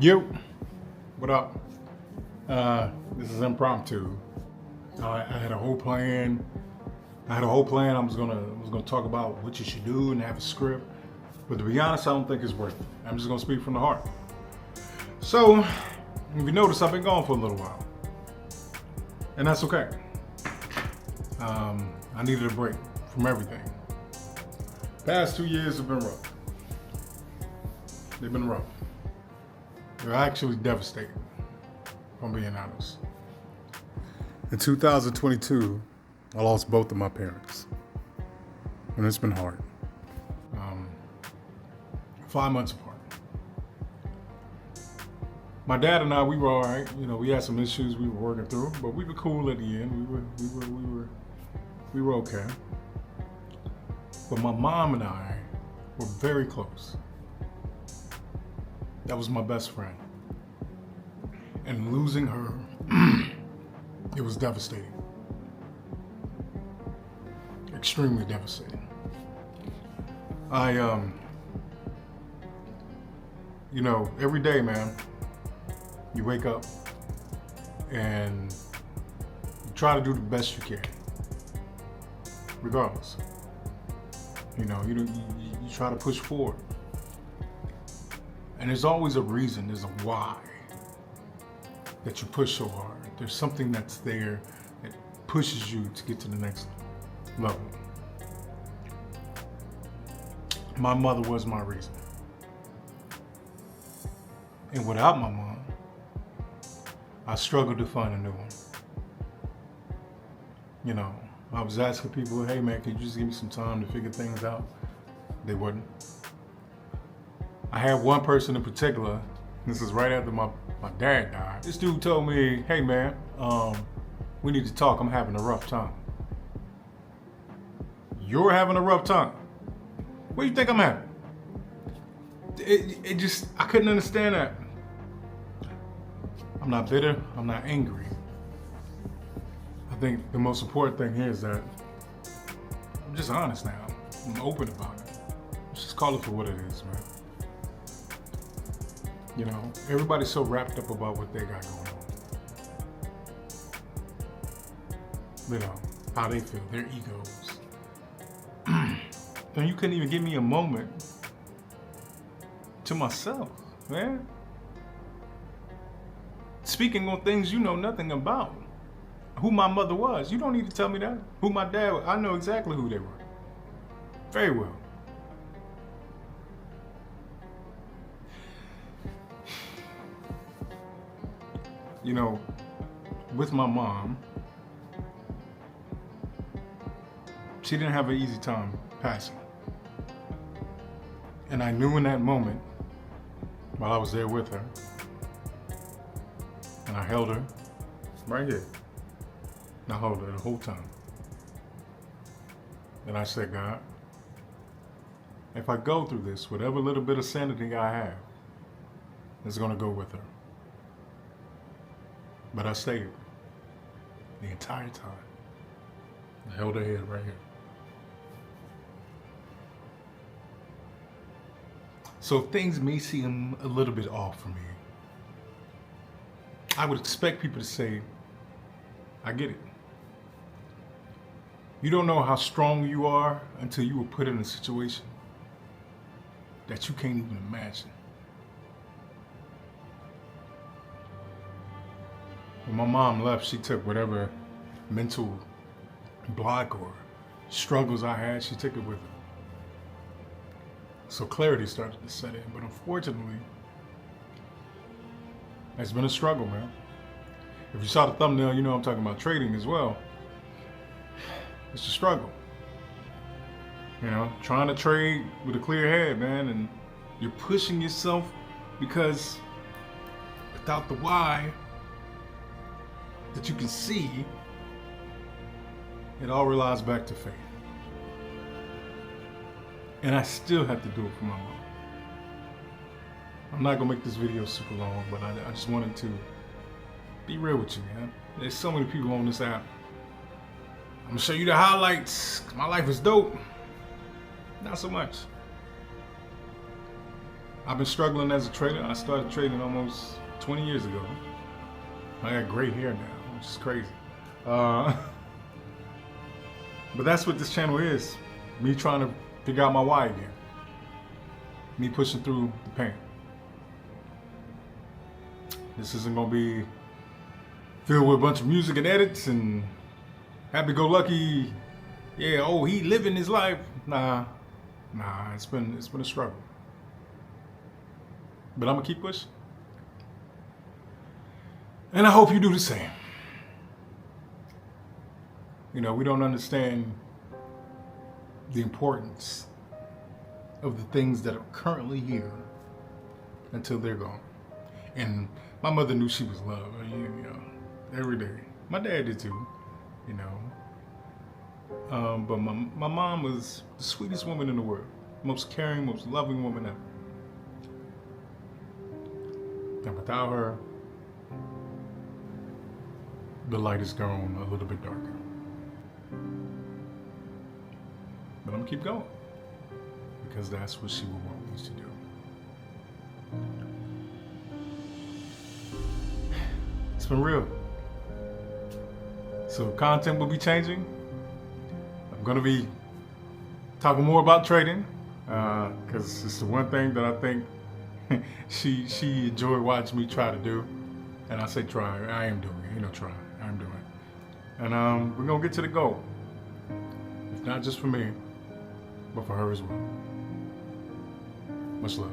Yo, what up? This is impromptu. I had a whole plan. I was gonna talk about what you should do and have a script. But to be honest, I don't think it's worth it. I'm just gonna speak from the heart. So, if you notice, I've been gone for a little while, and that's okay. I needed a break from everything. Past 2 years have been rough. They've been rough. They're actually devastating, if I'm being honest. In 2022, I lost both of my parents, and it's been hard. 5 months apart. My dad and I, we were all right. You know, we had some issues we were working through, but we were cool at the end. We were okay. But my mom and I were very close. That was my best friend. And losing her, it was devastating. Extremely devastating. Every day, man, you wake up and you try to do the best you can, regardless. You try to push forward. And there's always a reason, there's a why that you push so hard. There's something that's there that pushes you to get to the next level. My mother was my reason. And without my mom, I struggled to find a new one. I was asking people, hey man, could you just give me some time to figure things out? They wouldn't. I had one person in particular, this is right after my dad died. This dude told me, hey man, we need to talk, I'm having a rough time. You're having a rough time? What do you think I'm having? I couldn't understand that. I'm not bitter, I'm not angry. I think the most important thing here is that I'm just honest now. I'm open about it. Let's just call it for what it is, man. Everybody's so wrapped up about what they got going on. How they feel, their egos. And you couldn't even give me a moment to myself, man. Speaking on things you know nothing about. Who my mother was, you don't need to tell me that. Who my dad was, I know exactly who they were. Very well. With my mom, she didn't have an easy time passing. And I knew in that moment, while I was there with her, and I held her right here. And I held her the whole time. And I said, God, if I go through this, whatever little bit of sanity I have is gonna go with her. But I stayed the entire time. I held her head right here. So things may seem a little bit off for me. I would expect people to say, I get it. You don't know how strong you are until you were put in a situation that you can't even imagine. When my mom left, she took whatever mental block or struggles I had, she took it with her. So clarity started to set in, but unfortunately, it's been a struggle, man. If you saw the thumbnail, you know I'm talking about trading as well. It's a struggle. Trying to trade with a clear head, man, and you're pushing yourself because without the why that you can see, it all relies back to faith. And I still have to do it for my mom. I'm not gonna make this video super long, but I just wanted to be real with you, man. There's so many people on this app. I'm gonna show you the highlights. My life is dope. Not so much. I've been struggling as a trader. I started trading almost 20 years ago. I got gray hair now, which is crazy. But that's what this channel is. Me trying to figure out my why again. Me pushing through the pain. This isn't gonna be filled with a bunch of music and edits and happy-go-lucky. Yeah, oh, he living his life. Nah, it's been a struggle. But I'm gonna keep pushing. And I hope you do the same. You know, we don't understand the importance of the things that are currently here until they're gone. And my mother knew she was loved, you know, every day. My dad did too, you know. But my mom was the sweetest woman in the world, most caring, most loving woman ever. And without her, the light has grown a little bit darker. But I'm gonna keep going because that's what she would want me to do. It's been real. So content will be changing. I'm gonna be talking more about trading because it's the one thing that I think she enjoyed watching me try to do. And I say try, I am doing it. Ain't no try, I'm doing it. And we're gonna get to the goal. If not just for me, but for her as well. Much love.